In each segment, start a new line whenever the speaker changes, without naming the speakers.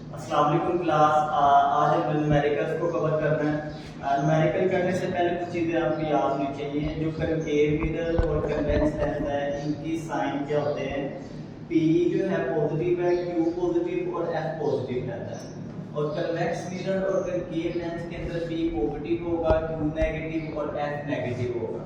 अस्सलाम वालेकुम क्लास। आज हम न्यूमेरिकल्स को कवर कर रहे हैं। न्यूमेरिकल करने से पहले कुछ चीज़ें आपको याद होनी चाहिए। जो कनकेव मिरर और कन्वेक्स लेंस है, इनकी साइन क्या होते हैं। पी जो है पॉजिटिव है, क्यू पॉजिटिव और एफ पॉजिटिव रहता है। और कन्वेक्स मिरर और कनकेव लेंस के अंदर पी पॉजिटिव होगा, क्यू नेगेटिव और एफ नेगेटिव होगा।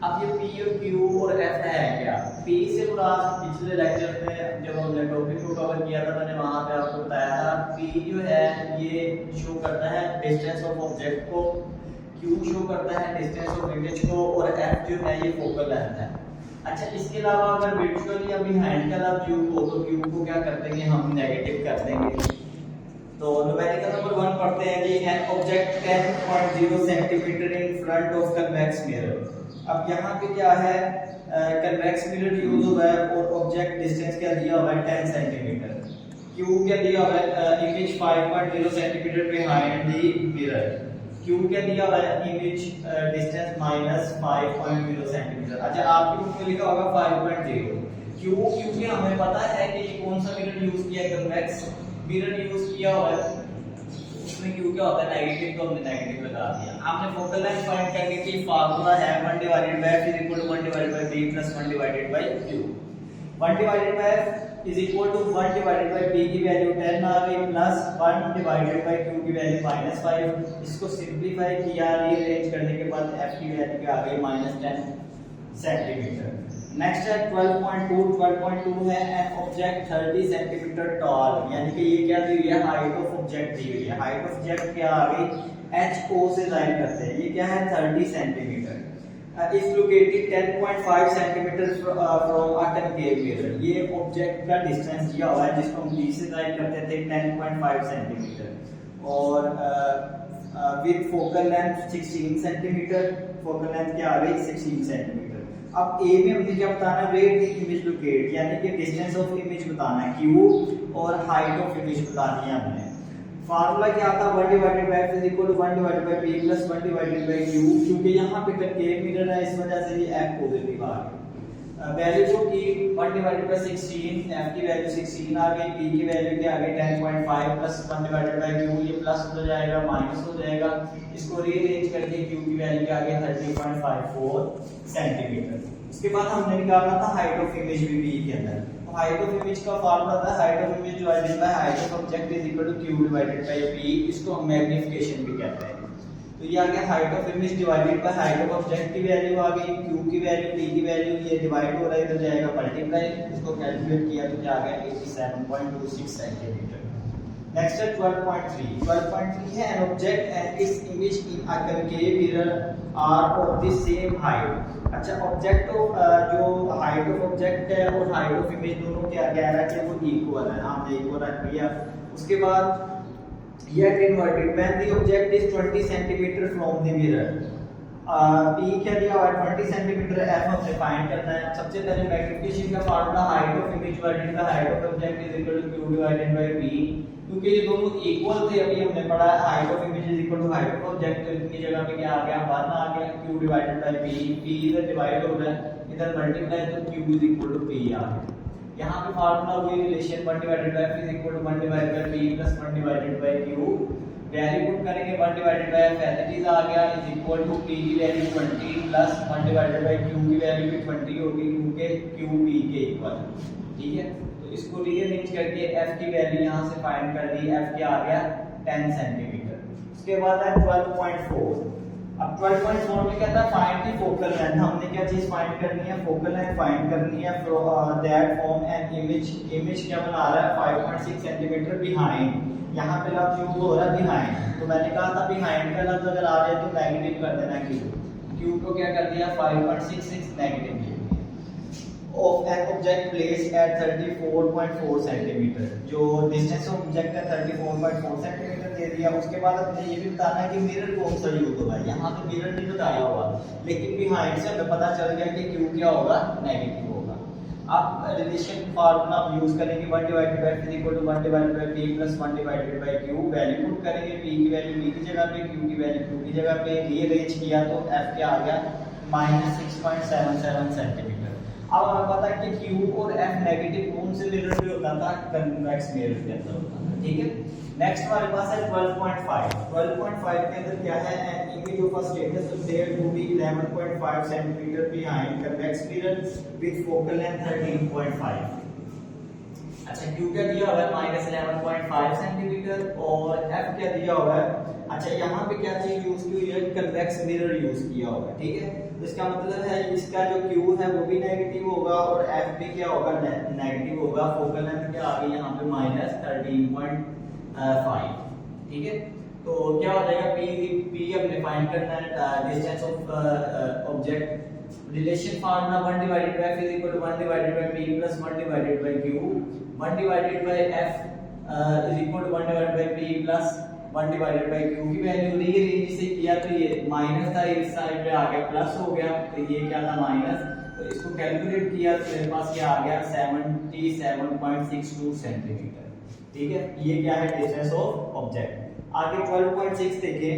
अब ये पी और क्यू और एफ है क्या? पी से मुराद पिछले लेक्चर में जब हमने टॉपिक को कवर किया था, मैंने वहां पे आपको बताया था पी जो है ये शो करता है डिस्टेंस ऑफ ऑब्जेक्ट को, क्यू शो करता है डिस्टेंस ऑफ इमेज को और एफ जो है ये फोकल लेंथ है। अच्छा, इसके अलावा अगर वर्चुअली या बिहाइंड का लफ्ज क्यू हो तो क्यू को क्या कर देंगे हम, नेगेटिव कर देंगे। तो न्यूमेरिकल नंबर 1 पढ़ते हैं जी। An object 10.0 centimetre in front of convex mirror. अब यहाँ पे क्या है, कन्वेक्स मिरर यूज हुआ है और ऑब्जेक्ट डिस्टेंस क्या दिया हुआ है 10 सेंटीमीटर। क्यू क्या दिया हुआ है, image 5.0 centimetre behind the mirror. Q क्या दिया हुआ है, इमेज डिस्टेंस -5.0 सेंटीमीटर। अच्छा, आपकी बुक में लिखा होगा 5.0। क्यू क्योंकि हमें पता है कि ये कौन सा मिरर यूज किया है, कन्वेक्स मिरर यूज किया हुआ है, उसमें क्यू क्या होता है नेगेटिव, तो हमने नेगेटिव लगा दिया। आपने फोकल लेंथ फाइंड करने की फार्मूला है 1 divided by f is equal to 1 divided by b plus 1 divided by q। 1 divided by f is equal to 1 divided by b की वैल्यू 10 आ गई प्लस 1 डिवाइडेड बाय q की value -5। इसको simplify किया, rearrange करने के बाद f की वैल्यू क्या आ गई -10 सेंटीमीटर। नेक्स्ट है 12.2। 12.2 है एन ऑब्जेक्ट 30 सेंटीमीटर टॉल, यानी कि ये क्या दी हुई है, हाइट ऑफ ऑब्जेक्ट दी हुई है। हाइट ऑफ ऑब्जेक्ट क्या आ गई, एच ओ से जाहिर करते हैं, ये क्या है 30 centimetre. Is located 10.5 centimetre from a concave mirror. ये ऑब्जेक्ट का डिस्टेंस दिया हुआ है जिसको हम डी से जाहिर करते थे 10.5 सेंटीमीटर और with focal length 16 centimetre. Focal length क्या आ गई 16 सेंटीमीटर। अब ए में हमने क्या बताना है, वेयर द इमेज लोकेट, यानी कि डिस्टेंस ऑफ इमेज बताना है क्यू और हाइट ऑफ इमेज बतानी है हमने। फार्मूला क्या आता है 1 divided by f is equal to 1 divided by b plus 1 divided by q। क्योंकि यहाँ पे कनकेव मिरर है इस वजह से ये f पॉजिटिव आ गई। वैल्यू जो की 1 डिवाइडेड बाय 16, f की वैल्यू 16 आ गई, p की वैल्यू क्या आ गई 10.5 प्लस 1 डिवाइडेड बाय q, ये प्लस हो जाएगा माइनस हो जाएगा। इसको रीअरेंज करके q की वैल्यू क्या आ गई 30.54 सेंटीमीटर। उसके बाद हमने निकालना था हाइट ऑफ इमेज भी b के अंदर। तो हाइट ऑफ इमेज का फार्मूला था height of image divided by height of object is equal to q divided by b। इसको हम मैग्नीफिकेशन भी कहते हैं। तो ये आ गया height of image divided by height of object की वैल्यू आ गई, q की वैल्यू, p की वैल्यू, ये डिवाइड हो रहा है इधर जाएगा मल्टीप्लाई, इसको कैलकुलेट किया तो क्या आ गया 87.26 सेंटीमीटर। नेक्स्ट है 12.3। 12.3 है an object and its image in a concave mirror are of the same height. अच्छा, ऑब्जेक्ट जो हाइट ऑफ ऑब्जेक्ट है और हाइट ऑफ इमेज दोनों क्या कह रहा है कि वो इक्वल है, हमने इक्वल रख दिया। उसके बाद yet inverted when the object is 20 centimeter from the mirror। p क्या दिया हुआ है 20 सेंटीमीटर, f हमने फाइंड करना है। सबसे पहले मैग्नीफिकेशन का formula height of image divided by height of object is equal to q divided by b। क्योंकि ये दोनों इक्वल थे, अभी हमने पढ़ा है height of image is equal to height of object, तो इतनी जगह पे क्या आ गया 1 आ गया, q divided by b, p इधर डिवाइड हो रहा है इधर मल्टीप्लाई, तो q is equal to p आ गया। यहाँ पे फार्मूला वही relation 1 divided by f is equal to 1 divided by b plus 1 divided by q। Value put करेंगे 1 divided by f as it is आ गया इज इक्वल टू p की value 20 plus 1 divided by q की value भी 20 होगी क्योंकि q p के equal. ठीक है, तो इसको रीअरेंज करके f की वैल्यू यहाँ से फाइंड कर दी, f क्या आ गया 10 सेंटीमीटर। उसके बाद है 12.4। अब 12.4 में कहता है फाइंड द फोकल लेंथ। हमने क्या चीज फाइंड करनी है, फोकल लेंथ फाइंड करनी है that form an image. Image क्या बना रहा है 5.6 सेंटीमीटर बिहाइंड। यहाँ पे लफ्ज यूज हो रहा है बिहाइंड, तो मैंने कहा था बिहाइंड का लफ्ज अगर आ जाए तो नेगेटिव कर देना q को क्या कर दिया 5.66 negative of an object placed at 34.4 centimetre. जो डिस्टेंस ऑफ ऑब्जेक्ट है 34.4 सेंटीमीटर दे दिया। उसके बाद हमने ये भी बताना है कि मिरर कौन सा यूज होगा। यहाँ पे मिरर नहीं बताया हुआ, लेकिन बिहाइंड से हमें पता चल गया कि q क्या होगा नेगेटिव होगा। अब रिलेशन फार्मूला हम यूज करेंगे 1 divided by f is equal to 1 divided by b plus 1 divided by q। Value put करेंगे, p की वैल्यू b की जगह पे, q की वैल्यू q की जगह पे, रीअरेंज किया तो f क्या आ गया -6.77 सेंटीमीटर। अब हमें पता है कि Q और F नेगेटिव कौन से मिरर पे होता था, कन्वेक्स मिरर के अंदर होता था, ठीक है। नेक्स्ट हमारे पास है 12.5। 12.5 के अंदर क्या है, an image of a status there to be 11.5 centimetre behind convex mirror with focal length 13.5। अच्छा Q क्या दिया हुआ है -11.5 सेंटीमीटर और F क्या दिया हुआ है। अच्छा यहाँ पे क्या चीज यूज की हुई है, कन्वेक्स मिरर यूज किया हुआ है, ठीक है। तो इसका मतलब है इसका जो Q है वो भी नेगेटिव होगा और F भी क्या होगा, नेगेटिव होगा। फोकल लेंथ क्या आ गई यहाँ पे -13.5, ठीक है। तो क्या हो जाएगा, P हमने फाइंड करना है distance of object. Relation formula 1 divided by F is equal to 1 divided by P plus 1 divided by Q, 1 divided by F is equal to 1 divided by P plus 1 divided by Q की value rearrange से किया तो ये minus था, इस side पे आ गया plus हो गया, तो ये क्या था माइनस, तो इसको कैलकुलेट किया तो मेरे पास क्या आ गया 77.62 सेंटीमीटर, ठीक है। ये क्या है, डिस्टेंस ऑफ ऑब्जेक्ट। आगे 12.6 देखें।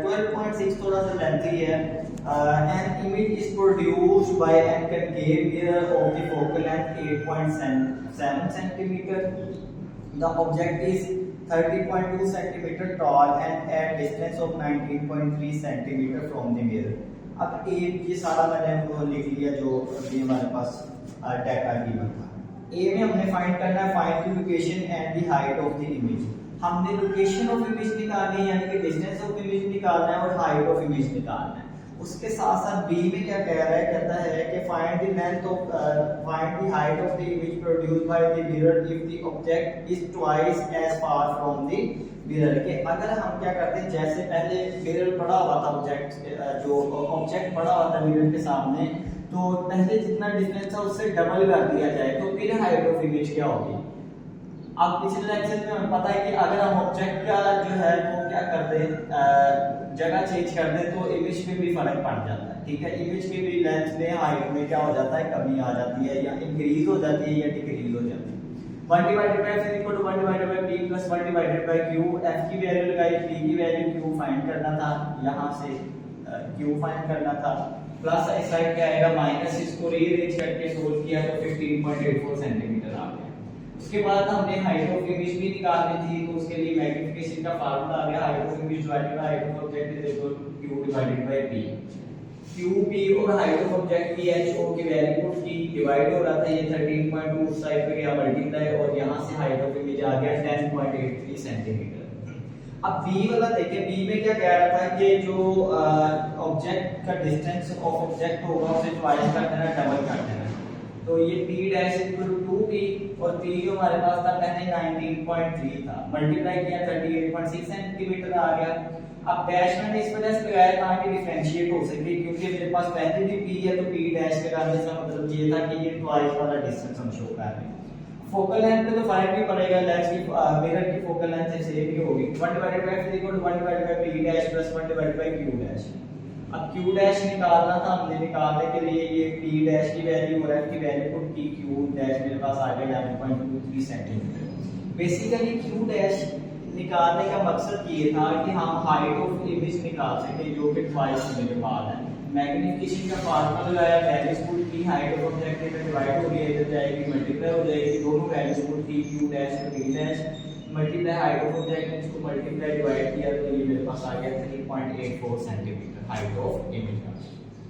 12.6 थोड़ा सा लेंथी है। An image is produced by an concave mirror of the focal length 8.7 centimeter. The object is 30.2 centimeter tall and at distance of 19.3 centimeter from the mirror. अब ये सारा मैंने वो लिख लिया जो अभी हमारे पास डाटा गिवन था। ए में हमने फाइंड करना है find the location and the height of the image. हमने लोकेशन ऑफ इमेज निकालनी है, यानी कि डिस्टेंस ऑफ इमेज निकालना है और हाइट ऑफ इमेज निकालना है। उसके साथ साथ बी में क्या कह रहा है, कहता है कि find the length of find the height of the image produced by the mirror if the object is twice as far from the mirror. के अगर हम क्या करते हैं, जैसे पहले मिरर पड़ा हुआ था, ऑब्जेक्ट पड़ा हुआ था मिरर के सामने, तो पहले जितना डिस्टेंस है उससे डबल कर दिया जाए तो फिर हाइट ऑफ इमेज क्या होगी। अब पिछले लेक्चर में हमें पता है कि अगर हम ऑब्जेक्ट का जो है वो क्या कर दें, जगह चेंज कर दें तो इमेज में भी फर्क पड़ जाता है, ठीक है। इमेज की भी लेंथ में हाइट में क्या हो जाता है, कमी आ जाती है, या इंक्रीज हो जाती है या डिक्रीज हो जाती है। 1 divided by F is equal to 1 divided by P plus 1 divided by Q। F की वैल्यू लगाई, P की वैल्यू Q फाइंड करना था, यहाँ से Q फाइंड करना था, प्लस इस साइड क्या आएगा माइनस, इसको रीअरेंज करके सोल्व किया तो 15.84 सेंटीमीटर आ गया। उसके बाद हमने हाइट ऑफ इमेज भी निकालनी थी, तो उसके लिए मैग्नीफिकेशन का फार्मूला आ गया, height of image divided by height of object is equal to Q divided by P। Q P और हाइट ऑफ ऑब्जेक्ट की H O की वैल्यू पुट की, डिवाइड हो रहा था, ये 13.2 उस साइड पे गया मल्टीप्लाई और यहां से हाइट ऑफ इमेज आ गया 10.83 सेंटीमीटर। अब B वाला देखिए, B में क्या कह रहा था कि जो ऑब्जेक्ट का डिस्टेंस ऑफ ऑब्जेक्ट होगा उसे ट्वाइस कर देना, डबल कर देना। तो ये P dash equal to 2P और P जो हमारे पास था पहले 19.3 था, मल्टीप्लाई किया 38.6 सेंटीमीटर आ गया। अब डैश मैंने इस वजह से लगाया ताकि डिफरेंशिएट हो सके, क्योंकि मेरे पास पहले भी P है तो P डैश लगाने का मतलब ये था कि ये ट्वाइस वाला डिस्टेंस हम शो कर रहे हैं। फोकल लेंथ पे तो फर्क भी पड़ेगा, लेंस की मिरर की फोकल लेंथ से सेम ही होगी। 1 divided by F equal to 1 divided by P dash plus 1 divided by Q dash. अब Q डैश निकालना था हमने, निकालने के लिए ये P डैश की वैल्यू और F की वैल्यू पुट की, Q डैश मेरे पास आ गया 11.23 सेंटीमीटर। बेसिकली Q डैश निकालने का मकसद ये था कि हम हाइट ऑफ इमेज निकाल सके जो कि ट्वाइस मेरे पास है। मैग्नीफिकेशन का फार्मूला लगाया, वैल्यूज पुट की, हाइट ऑफ ऑब्जेक्ट में डिवाइड हो गया, इधर जाएगी मल्टीप्लाई हो जाएगी, दोनों वैल्यूज पुट की, Q डैश और P dash, multiply height of object में इसको मल्टीप्लाई डिवाइड किया तो ये मेरे पास आ गया 3.84 सेंटीमीटर हाइट ऑफ इमेज का।